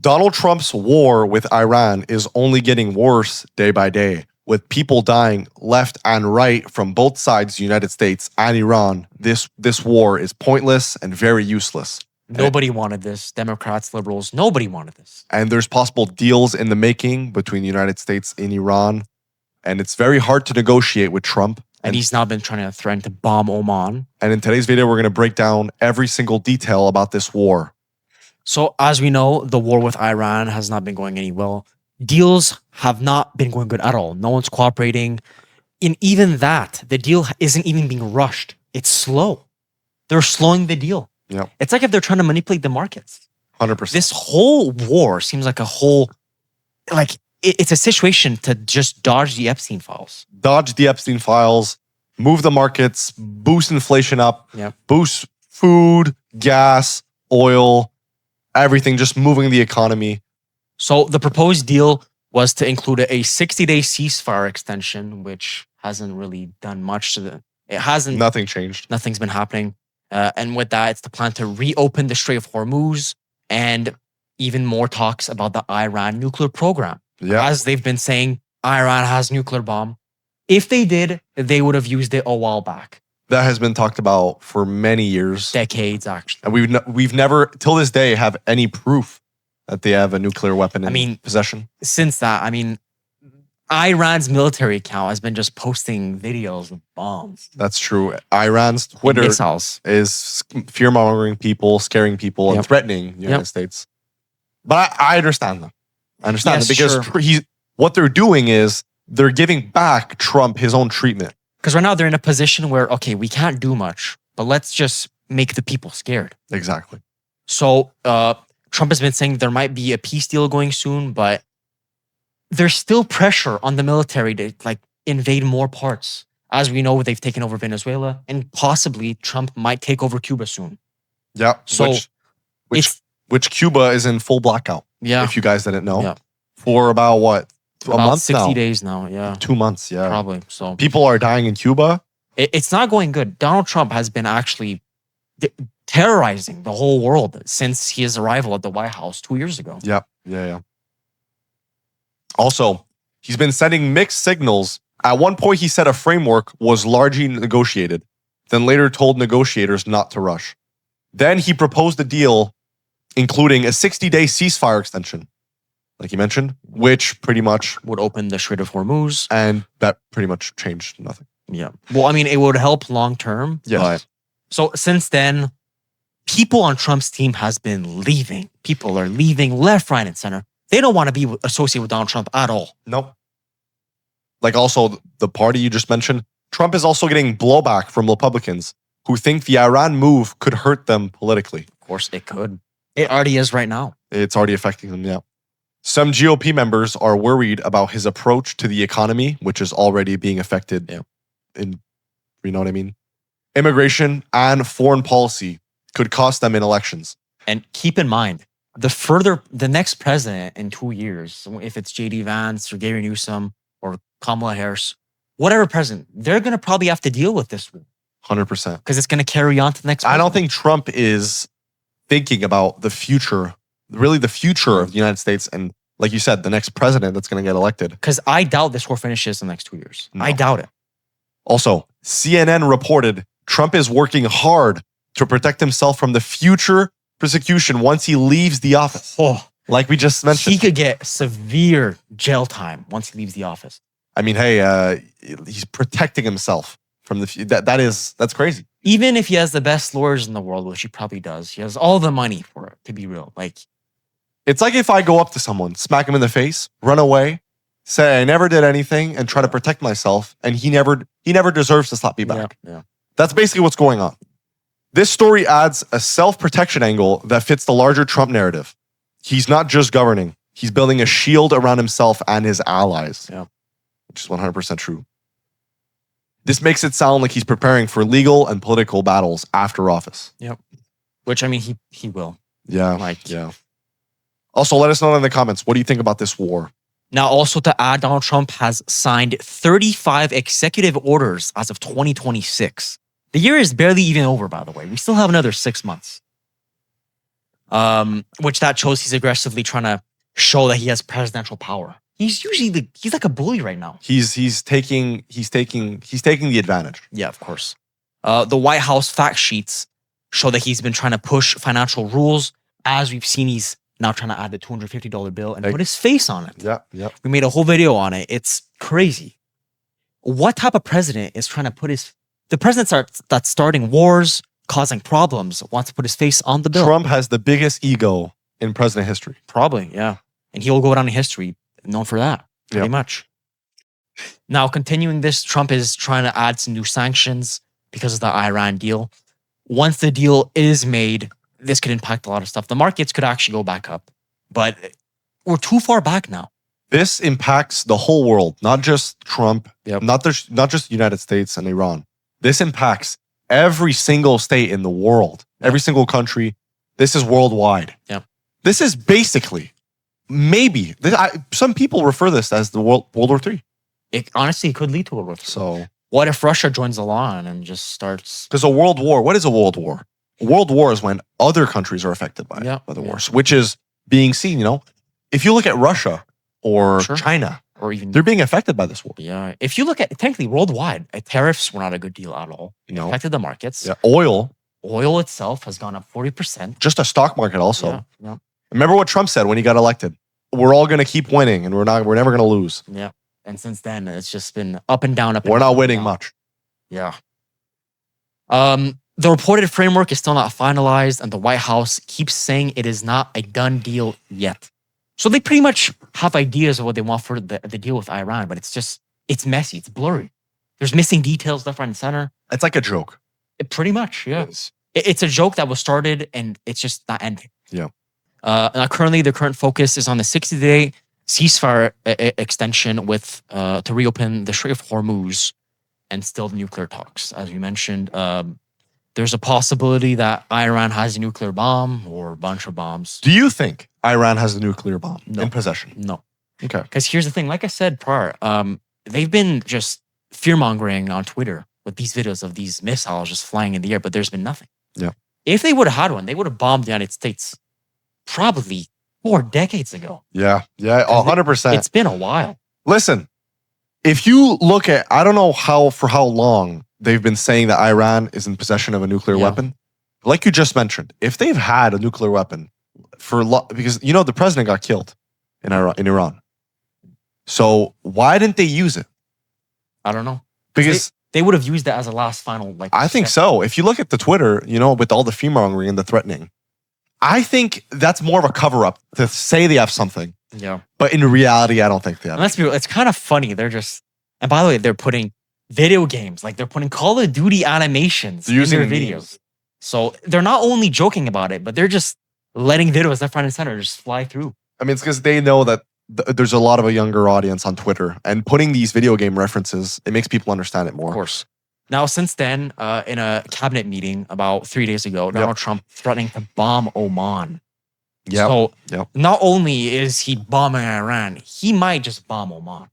Donald Trump's war with Iran is only getting worse day by day, with people dying left and right from both sides, the United States and Iran. This war is pointless and very useless. Nobody wanted this. Democrats, liberals, nobody wanted this. And there's possible deals in the making between the United States and Iran. And it's very hard to negotiate with Trump. And he's now been trying to threaten to bomb Oman. And in today's video, we're going to break down every single detail about this war. So as we know, the war with Iran has not been going any well. Deals have not been going good at all. No one's cooperating. And even that, the deal isn't even being rushed. It's slow. They're slowing the deal. Yeah. It's like if they're trying to manipulate the markets. 100%. This whole war seems like it's a situation to just dodge the Epstein files. Dodge the Epstein files, move the markets, boost inflation up, Yep. boost food, gas, oil, everything, just moving the economy. So the proposed deal was to include a 60-day ceasefire extension, which hasn't really done much to the... It hasn't... Nothing changed. Nothing's been happening. And with that, it's the plan to reopen the Strait of Hormuz and even more talks about the Iran nuclear program. Yeah. As they've been saying, Iran has nuclear bomb. If they did, they would have used it a while back. That has been talked about for many years. Decades, actually. And we've never, till this day, have any proof that they have a nuclear weapon in possession. Since that, Iran's military account has been just posting videos of bombs. That's true. Iran's Twitter is fear-mongering people, scaring people, and threatening the United States. But I understand them. I understand them because what they're doing is they're giving back Trump his own treatment. Because right now they're in a position where, okay, we can't do much, but let's just make the people scared. Exactly. So Trump has been saying there might be a peace deal going soon, but there's still pressure on the military to invade more parts. As we know, they've taken over Venezuela, and possibly Trump might take over Cuba soon. Yeah. So which Cuba is in full blackout. Yeah. If you guys didn't know. Yeah. For about what? A month 60 now? 60 days now, yeah. 2 months, yeah. Probably. So people are dying in Cuba. It's not going good. Donald Trump has been actually terrorizing the whole world since his arrival at the White House 2 years ago. Yeah. Also, he's been sending mixed signals. At one point, he said a framework was largely negotiated, then later told negotiators not to rush. Then he proposed a deal including a 60-day ceasefire extension, like you mentioned, which pretty much would open the Strait of Hormuz. And that pretty much changed nothing. Yeah. Well, it would help long term. Yes. So since then, people on Trump's team has been leaving. People are leaving left, right, and center. They don't want to be associated with Donald Trump at all. Nope. Like also the party you just mentioned, Trump is also getting blowback from Republicans who think the Iran move could hurt them politically. Of course it could. It already is right now. It's already affecting them, yeah. Some GOP members are worried about his approach to the economy, which is already being affected in, you know what I mean? Immigration and foreign policy could cost them in elections. And keep in mind, the next president in 2 years, if it's J.D. Vance or Gary Newsom or Kamala Harris, whatever president, they're going to probably have to deal with this. 100%. Because it's going to carry on to the next president. I don't think Trump is thinking about the future, really the future of the United States and, like you said, the next president that's going to get elected. Because I doubt this war finishes in the next 2 years. No. I doubt it. Also, CNN reported Trump is working hard to protect himself from the future persecution once he leaves the office. Like we just mentioned. He could get severe jail time once he leaves the office. He's protecting himself from the that's crazy. Even if he has the best lawyers in the world, which he probably does, he has all the money for it, to be real. It's like if I go up to someone, smack him in the face, run away, say I never did anything, and try to protect myself, and he never deserves to slap me back. Yeah. That's basically what's going on. This story adds a self-protection angle that fits the larger Trump narrative. He's not just governing. He's building a shield around himself and his allies. Yeah. Which is 100% true. This makes it sound like he's preparing for legal and political battles after office. Yep. Which, he will. Yeah. Also, let us know in the comments, what do you think about this war? Now, also to add, Donald Trump has signed 35 executive orders as of 2026. The year is barely even over, by the way. We still have another 6 months. which that shows he's aggressively trying to show that he has presidential power. He's usually he's like a bully right now. He's taking the advantage. Yeah, of course. The White House fact sheets show that he's been trying to push financial rules. As we've seen, he's now trying to add the $250 bill and put his face on it. Yeah. We made a whole video on it. It's crazy. What type of president is trying to put the president that's starting wars, causing problems, wants to put his face on the bill? Trump has the biggest ego in president history. Probably, yeah. And he'll go down in history known for that, pretty much. Now, continuing this, Trump is trying to add some new sanctions because of the Iran deal. Once the deal is made, this could impact a lot of stuff. The markets could actually go back up, but we're too far back now. This impacts the whole world, not just Trump, not just the United States and Iran. This impacts every single state in the world, every single country. This is worldwide. Yeah. This is basically, maybe, some people refer this as the World War III. It honestly could lead to a World War III. So, what if Russia joins the line and just starts? Because a world war, what is a world war? A world war is when other countries are affected by the wars, which is being seen, If you look at Russia or China, or even they're being affected by this war. Yeah. If you look at technically worldwide, tariffs were not a good deal at all. It affected the markets. Yeah. Oil itself has gone up 40%. Just a stock market also. Yeah. Remember what Trump said when he got elected? We're all going to keep winning and we're never going to lose. Yeah. And since then, it's just been up and down, We're not winning much. Yeah. The reported framework is still not finalized, and the White House keeps saying it is not a done deal yet. So they pretty much have ideas of what they want for the deal with Iran, but it's messy, it's blurry. There's missing details left, right, and center. It's like a joke. Pretty much, yeah. It's a joke that was started, and it's just not ending. Yeah. Now currently, the current focus is on the 60-day ceasefire extension to reopen the Strait of Hormuz and still the nuclear talks. As we mentioned, there's a possibility that Iran has a nuclear bomb or a bunch of bombs. Do you think Iran has a nuclear bomb in possession? No. Okay. Because here's the thing. Like I said prior, they've been just fear-mongering on Twitter with these videos of these missiles just flying in the air, but there's been nothing. Yeah. If they would have had one, they would have bombed the United States probably 4 decades ago. Yeah. 100%. It's been a while. Listen, if you look at, I don't know for how long they've been saying that Iran is in possession of a nuclear weapon. Like you just mentioned, if they've had a nuclear weapon because the president got killed in Iran. So why didn't they use it? I don't know. Because they would have used that as a last final I think so. If you look at the Twitter, with all the fear-mongering and the threatening, I think that's more of a cover-up to say they have something. Yeah. But in reality, I don't think they have. And let's be real, it's kind of funny. And by the way, they're putting video games, like they're putting Call of Duty animations in their videos. So they're not only joking about it, but they're just letting videos left, right, and center just fly through. I mean, it's because they know that there's a lot of a younger audience on Twitter, and putting these video game references, it makes people understand it more. Of course. Now, since then, in a cabinet meeting about 3 days ago, Donald Trump threatening to bomb Oman. Yeah. So not only is he bombing Iran, he might just bomb Oman.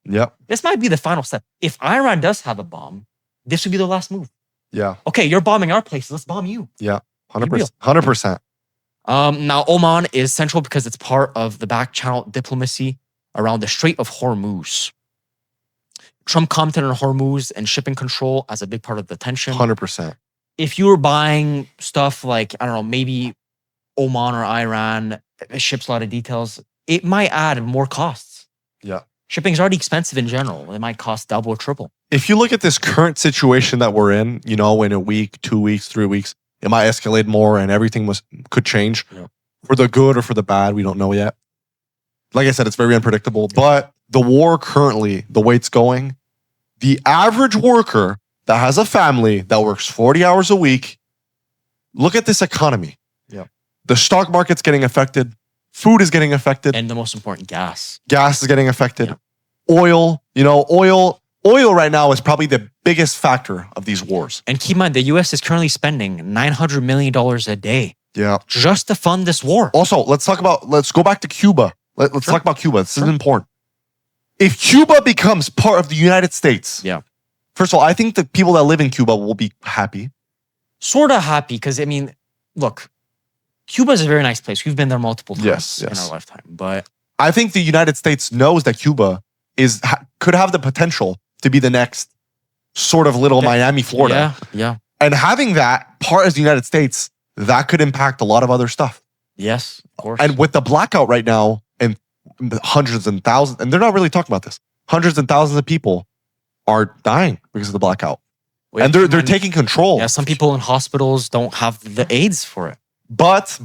Yep. This might be the final step. If Iran does have a bomb, this would be the last move. Yeah. Okay, you're bombing our places. Let's bomb you. Yeah. 100%. 100%. Now, Oman is central because it's part of the back channel diplomacy around the Strait of Hormuz. Trump commented on Hormuz and shipping control as a big part of the tension. 100%. If you were buying stuff like, I don't know, maybe Oman or Iran ships a lot of details, it might add more costs. Yeah. Shipping is already expensive in general. It might cost double or triple. If you look at this current situation that we're in, in a week, 2 weeks, 3 weeks, it might escalate more and everything could change for the good or for the bad. We don't know yet. Like I said, it's very unpredictable. But the war currently, the way it's going, the average worker that has a family that works 40 hours a week, look at this economy. Yeah. The stock market's getting affected. Food is getting affected. And the most important, gas. Gas is getting affected. Yeah. Oil right now is probably the biggest factor of these wars. And keep in mind, the U.S. is currently spending $900 million a day. Yeah. Just to fund this war. Also, let's go back to Cuba. Let's talk about Cuba. This is important. If Cuba becomes part of the United States, first of all, I think the people that live in Cuba will be happy. Sort of happy, because, look, Cuba is a very nice place. We've been there multiple times Yes, in yes. our lifetime. But I think the United States knows that Cuba could have the potential to be the next sort of little Miami, Florida. yeah. And having that part as the United States, that could impact a lot of other stuff. Yes, of course. And with the blackout right now, and hundreds and thousands, and they're not really talking about this, hundreds and thousands of people are dying because of the blackout. And they're taking control. Yeah, some people in hospitals don't have the aids for it. But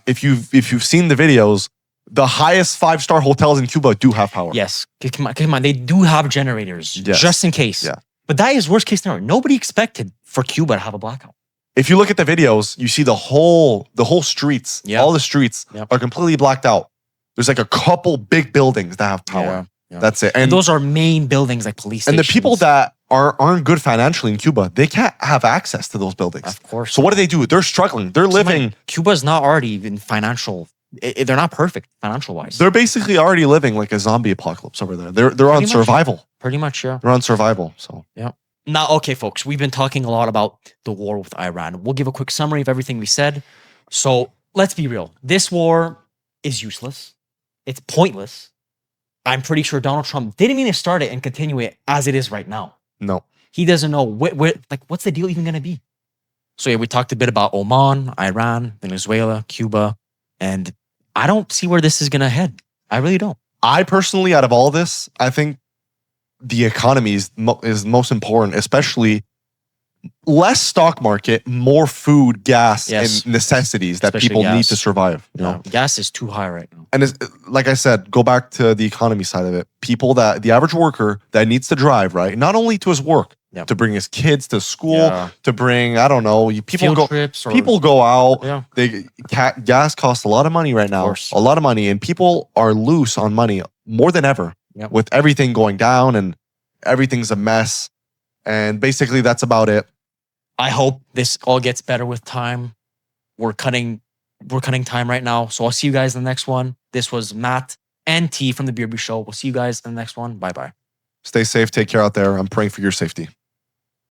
if you've seen the videos, the highest 5-star hotels in Cuba do have power. Yes, keep in mind, they do have generators Yes. just in case. Yeah. But that is worst case scenario. Nobody expected for Cuba to have a blackout. If you look at the videos, you see the whole streets, Yeah. all the streets Yep. are completely blacked out. There's like a couple big buildings that have power. Yeah. That's it. And those are main buildings like police And stations. the people that aren't good financially in Cuba, they can't have access to those buildings. Of course. So what do? They're struggling. They're living. Cuba's not already even financial. They're not perfect financial wise. They're basically already living like a zombie apocalypse over there. They're on much. survival. Pretty much, yeah. They're on survival. So Now, okay, folks, we've been talking a lot about the war with Iran. We'll give a quick summary of everything we said. So let's be real. This war is useless. It's pointless. I'm pretty sure Donald Trump didn't mean to start it and continue it as it is right now. no. He doesn't know what's the deal even going to be. So yeah, we talked a bit about Oman, Iran, Venezuela, Cuba, and I don't see where this is going to head. I really don't. I personally, out of all this, I think the economy is most important, especially less stock market, more food, gas, Yes. and necessities that Especially people need gas. to survive. You know? Gas is too high right now. And it's, like I said, go back to the economy side of it. The average worker that needs to drive, right? Not only to his work, Yep. to bring his kids to school, Yeah. to bring, I don't know, Field trips or, people go out. Yeah. Gas costs a lot of money right now. course. A lot of money. And people are loose on money more than ever Yep. with everything going down and everything's a mess. And basically that's about it. I hope this all gets better with time. We're cutting time right now. So I'll see you guys in the next one. This was Matt and T from The Berube Show. We'll see you guys in the next one. Bye-bye. Stay safe. Take care out there. I'm praying for your safety.